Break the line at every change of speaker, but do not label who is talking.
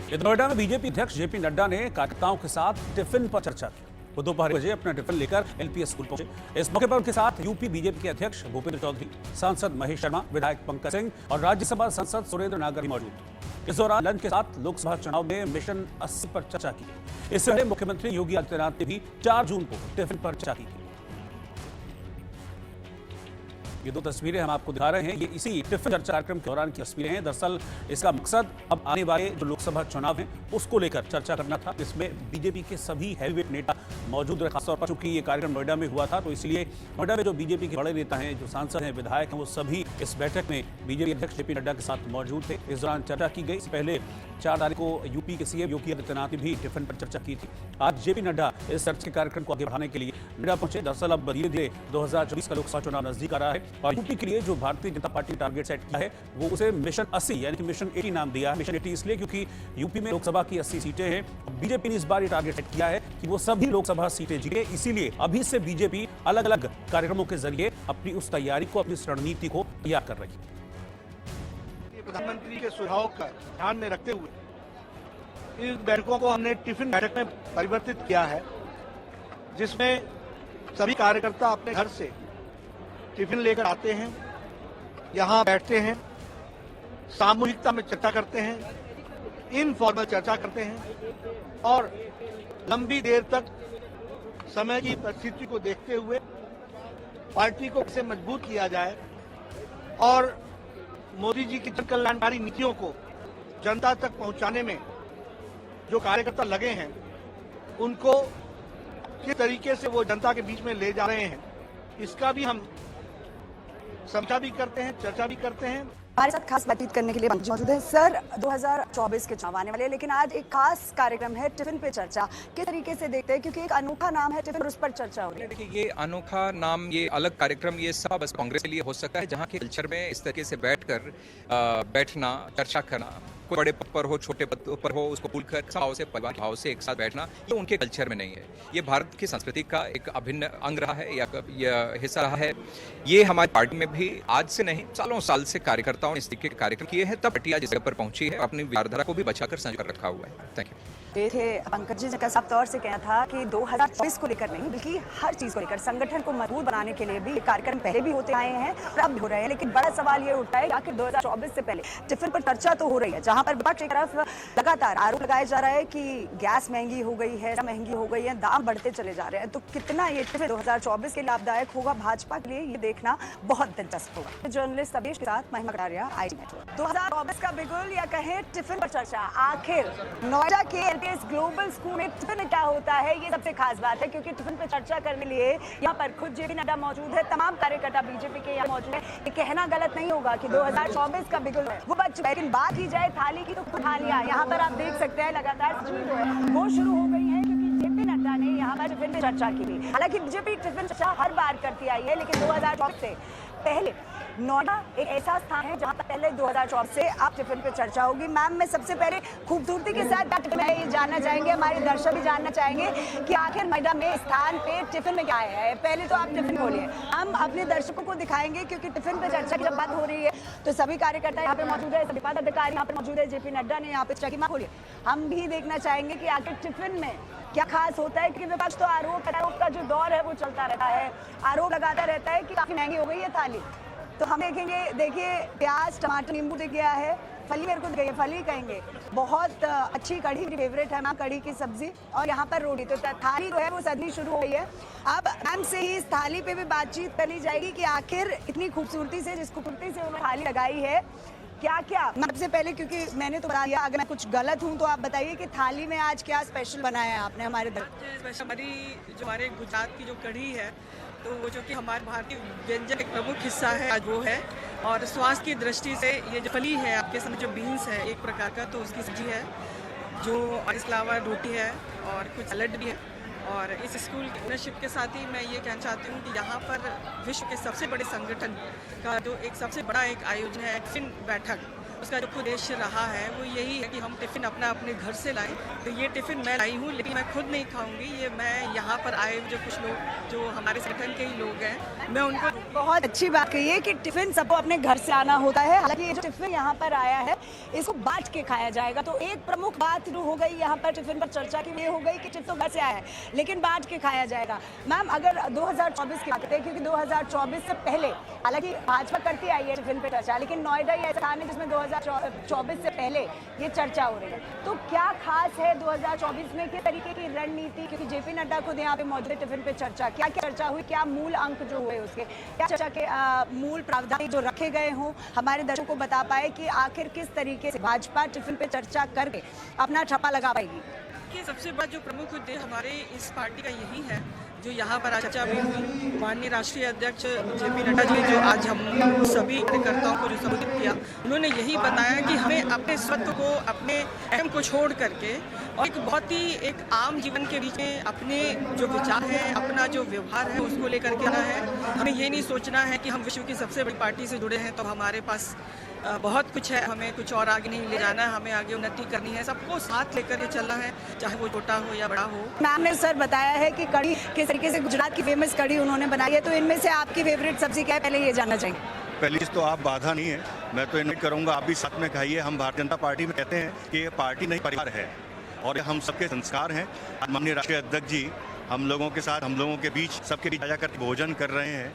नोएडा में बीजेपी अध्यक्ष जेपी नड्डा ने कार्यकर्ताओं के साथ टिफिन पर चर्चा की। वो दोपहर बजे अपना टिफिन लेकर एलपीएस स्कूल पहुंचे। इस मौके पर उनके साथ यूपी बीजेपी के अध्यक्ष भूपेंद्र चौधरी, सांसद महेश शर्मा, विधायक पंकज सिंह और राज्यसभा सांसद सुरेंद्र नागर भी मौजूद थे। इस दौरान लंच के साथ लोकसभा चुनाव में मिशन 80 पर चर्चा की। इससे पहले मुख्यमंत्री योगी आदित्यनाथ ने भी 4 जून को टिफिन पर चर्चा की। ये 2 तस्वीरें हम आपको दिखा रहे हैं, ये इसी टिफिन चर्चा कार्यक्रम के दौरान की तस्वीरें हैं। दरअसल इसका मकसद अब आने वाले जो लोकसभा चुनाव हैं उसको लेकर चर्चा करना था, जिसमें बीजेपी के सभी हैवीवेट नेता मौजूद रहे। खासतौर पर चूंकि ये कार्यक्रम नोएडा में हुआ था, तो इसलिए नोएडा में जो बीजेपी के बड़े नेता हैं, जो सांसद हैं, विधायक हैं, वो सभी इस बैठक में बीजेपी अध्यक्ष जेपी नड्डा के साथ मौजूद थे। इस दौरान चर्चा की गई। इससे पहले 4 तारीख को यूपी के सीएम योगी आदित्यनाथ ने भी टिफिन पर चर्चा की थी। आज जेपी नड्डा इस चर्चा के कार्यक्रम को आगे बढ़ाने के लिए नोएडा पहुंचे। दरअसल अब धीरे धीरे 2024 का लोकसभा चुनाव नजदीक आ रहा है और यूपी के लिए जो भारतीय जनता पार्टी ने टारगेट सेट किया है वो उसे मिशन 80 यानी कि मिशन 80 नाम दिया है। मिशन 80 इसलिए क्योंकि यूपी में लोकसभा की 80 सीटें हैं। बीजेपी ने इस बार ये टारगेट सेट किया है कि वो सभी लोकसभा सीटें जीते। इसीलिए अभी से बीजेपी अलग अलग कार्यक्रमों के जरिए अपनी उस तैयारी को, अपनी रणनीति को तैयार कर रही है।
प्रधानमंत्री के सुझाव का ध्यान में रखते हुए इस बैठकों को हमने टिफिन बैठक में परिवर्तित किया है, जिसमें सभी कार्यकर्ता अपने घर से टिफिन लेकर आते हैं, यहाँ बैठते हैं, सामूहिकता में चर्चा करते हैं, इनफॉर्मल चर्चा करते हैं और लंबी देर तक समय की परिस्थिति को देखते हुए पार्टी को कैसे मजबूत किया जाए और मोदी जी की जन कल्याणकारी नीतियों को जनता तक पहुंचाने में जो कार्यकर्ता लगे हैं उनको किस तरीके से वो जनता के बीच में ले जा रहे हैं, इसका भी हम समीक्षा भी करते हैं, चर्चा भी करते हैं।
हमारे साथ खास बातचीत करने के लिए मौजूद है सर। 2024 के चुनाव आने वाले हैं, लेकिन आज एक खास कार्यक्रम है टिफिन पे चर्चा। किस तरीके से देखते हैं, क्योंकि एक अनोखा नाम है टिफिन और उस पर चर्चा हो रही है।
देखिए, ये अनोखा नाम, ये अलग कार्यक्रम, ये सब बस कांग्रेस के लिए हो सकता है, जहाँ के कल्चर में इस तरीके से बैठना, चर्चा करना, कोई बड़े पद पर हो, छोटे पद पर हो, उसको भूलकर भाव से, परिवार भाव से एक साथ बैठना, ये उनके कल्चर में नहीं है। ये भारत की संस्कृति का एक अभिन्न अंग रहा है या हिस्सा रहा है। ये हमारी पार्टी में भी आज से नहीं, सालों साल से कार्यकर्ताओं ने इस तरीके के कार्यक्रम किए हैं, तब पार्टी आज इस जगह पर पहुंची है, अपनी विचारधारा को भी बचाकर संजो कर रखा हुआ है। Thank you.
पंकज जी ने साफ तौर से कहा था कि 2024 को लेकर नहीं, बल्कि हर चीज को लेकर, संगठन को मजबूत बनाने के लिए भी ये कार्यक्रम पहले भी होते आए हैं और अब भी हो रहे हैं। लेकिन बड़ा सवाल ये उठता है कि आखिर 2024 से पहले टिफिन पर चर्चा तो हो रही है, जहां पर विपक्ष की तरफ लगातार आरोप लगाया जा रहा है कि गैस महंगी हो गई है, दाम बढ़ते चले जा रहे हैं। तो कितना ये टिफिन 2024 के लाभदायक होगा भाजपा के लिए, ये देखना बहुत दिलचस्प होगा। जर्नलिस्ट सतीश के साथ महिमा कटारिया, IG नेटवर्क। 2024 का बिगुल या कहे टिफिन पर चर्चा, आखिर नोएडा के एलपीएस ग्लोबल स्कूल में टिफिन क्या होता है, ये सबसे खास बात है, क्योंकि टिफिन पर चर्चा करने के लिए यहाँ पर खुद जेपी नड्डा मौजूद है, तमाम कार्यकर्ता बीजेपी के यहाँ मौजूद है। ये कहना गलत नहीं होगा कि 2024 का बिगुल है वो बच चुका है, लेकिन बात की जाए थाली की, तो थालियां यहाँ पर आप देख सकते हैं लगातार जो है वो शुरू हो गई है, क्योंकि जेपी नड्डा ने यहाँ पर टिफिन पे चर्चा की थी। हालांकि बीजेपी टिफिन चर्चा हर बार करती आई है, लेकिन 2024 से पहले नोएडा एक ऐसा स्थान है जहां पर पहले 2024 से आप टिफिन पे चर्चा होगी। मैम, मैं सबसे पहले खूबसूरती के साथ ये जानना चाहेंगे, हमारे दर्शक भी जानना चाहेंगे कि आखिर नोएडा में स्थान पे टिफिन में क्या है। पहले तो आप टिफिन खोलिए, हम अपने दर्शकों को दिखाएंगे, क्योंकि टिफिन पे चर्चा की जब बात हो रही है तो सभी कार्यकर्ता यहाँ पे मौजूद है, सभी पदाधिकारी यहाँ पे मौजूद है, जेपी नड्डा ने यहाँ पे चर्चा की। खोलिए, हम भी देखना चाहेंगे कि आखिर टिफिन में क्या खास होता है, क्योंकि विपक्ष तो आरोप का जो दौर है वो चलता रहता है, आरोप लगाता रहता है कि काफी महंगी हो गई है थाली। तो हम देखेंगे, देखिए प्याज, टमाटर, नींबू दिख गया है, फली मेरे को दिख, फली कहेंगे। बहुत अच्छी कढ़ी मेरी फेवरेट है, कढ़ी की सब्जी और यहाँ पर रोटी। तो थाली जो है वो सजनी शुरू हो गई है। अब मैम से ही इस थाली पे भी बातचीत करनी जाएगी कि आखिर इतनी खूबसूरती से, जिस खूबसूरती से उन्होंने थाली लगाई है, क्या क्या। सबसे पहले, क्योंकि मैंने तो बता दिया, अगर मैं कुछ गलत हूँ तो आप बताइए कि थाली में आज क्या स्पेशल बनाया है आपने हमारे
हमारे गुजरात की जो कढ़ी है, तो वो जो कि हमारे भारतीय व्यंजन एक प्रमुख हिस्सा है आज वो है। और स्वास्थ्य की दृष्टि से ये जो फली है आपके सामने, जो बीन्स है एक प्रकार का, तो उसकी सब्जी है जो, और इसके अलावा रोटी है और कुछ सैलड भी है। और इस स्कूल की ओनरशिप के साथ ही मैं ये कहना चाहती हूँ कि यहाँ पर विश्व के सबसे बड़े संगठन का जो एक सबसे बड़ा एक आयोजन है टिफिन बैठक, उसका जो उद्देश्य रहा है वो यही है कि हम टिफ़िन अपने घर से लाएं। तो ये टिफ़िन मैं लाई हूँ, लेकिन मैं खुद नहीं खाऊंगी, ये मैं यहाँ पर आए जो कुछ लोग जो हमारे संगठन के ही लोग हैं, मैं उनको
बहुत अच्छी बात कही है कि टिफिन सबको अपने घर से आना होता है। हालांकि ये जो टिफिन यहाँ पर आया है इसको बांट के खाया जाएगा, तो एक प्रमुख बात जो हो गई यहाँ पर टिफिन पर चर्चा की ये हो गई कि टिफिन तो घर से आया है लेकिन बांट के खाया जाएगा। मैम अगर 2024 की बात करें, क्योंकि 2024 से पहले हालांकि भाजपा करती आई है टिफिन पे चर्चा, लेकिन नोएडा ये ऐसा स्थान है जिसमें 2024 से पहले ये चर्चा हो रही है, तो क्या खास है 2024 में, किस तरीके की रणनीति, क्योंकि जेपी नड्डा खुद यहाँ पे मौजूद है टिफिन पे चर्चा, क्या क्या चर्चा हुई, क्या मूल अंक जो हुए उसके, क्या चर्चा के मूल प्रावधान जो रखे गए हों, हमारे दर्शकों को बता पाए कि आखिर किस तरीके से भाजपा टिफिन पे चर्चा करके अपना ठप्पा लगा पाएगी।
कि सबसे बड़ा जो प्रमुख उद्देश्य हमारे इस पार्टी का यही है, जो यहाँ पर चर्चा भी हुई, माननीय राष्ट्रीय अध्यक्ष जेपी नड्डा जी जो आज हम सभी कार्यकर्ताओं को जो संबोधित किया, उन्होंने यही बताया कि हमें अपने स्वत्व को, अपने अहम को छोड़ करके और एक बहुत ही एक आम जीवन के बीच में अपने जो विचार है, अपना जो व्यवहार है उसको लेकर के आना है। हमें ये नहीं सोचना है कि हम विश्व की सबसे बड़ी पार्टी से जुड़े हैं तो हमारे पास बहुत कुछ है, हमें कुछ और आगे नहीं ले जाना है, हमें आगे उन्नति करनी है, सबको साथ लेकर के चलना है, चाहे वो छोटा हो या बड़ा हो।
मैम ने सर बताया है कि कड़ी किस तरीके से गुजरात की फेमस कड़ी उन्होंने बनाई है, तो इनमें से आपकी फेवरेट सब्जी क्या है, पहले ये जानना चाहेंगे।
पहली चीज़ तो आप बाधा नहीं है, मैं तो इन्वाइट करूंगा आप भी साथ में खाइए। हम भारतीय जनता पार्टी में कहते हैं कि ये पार्टी नहीं परिवार है और हम सबके संस्कार हैं। माननीय राष्ट्रीय अध्यक्ष जी हम लोगों के साथ, हम लोगों के बीच, सबके बीच आया करके भोजन कर रहे हैं।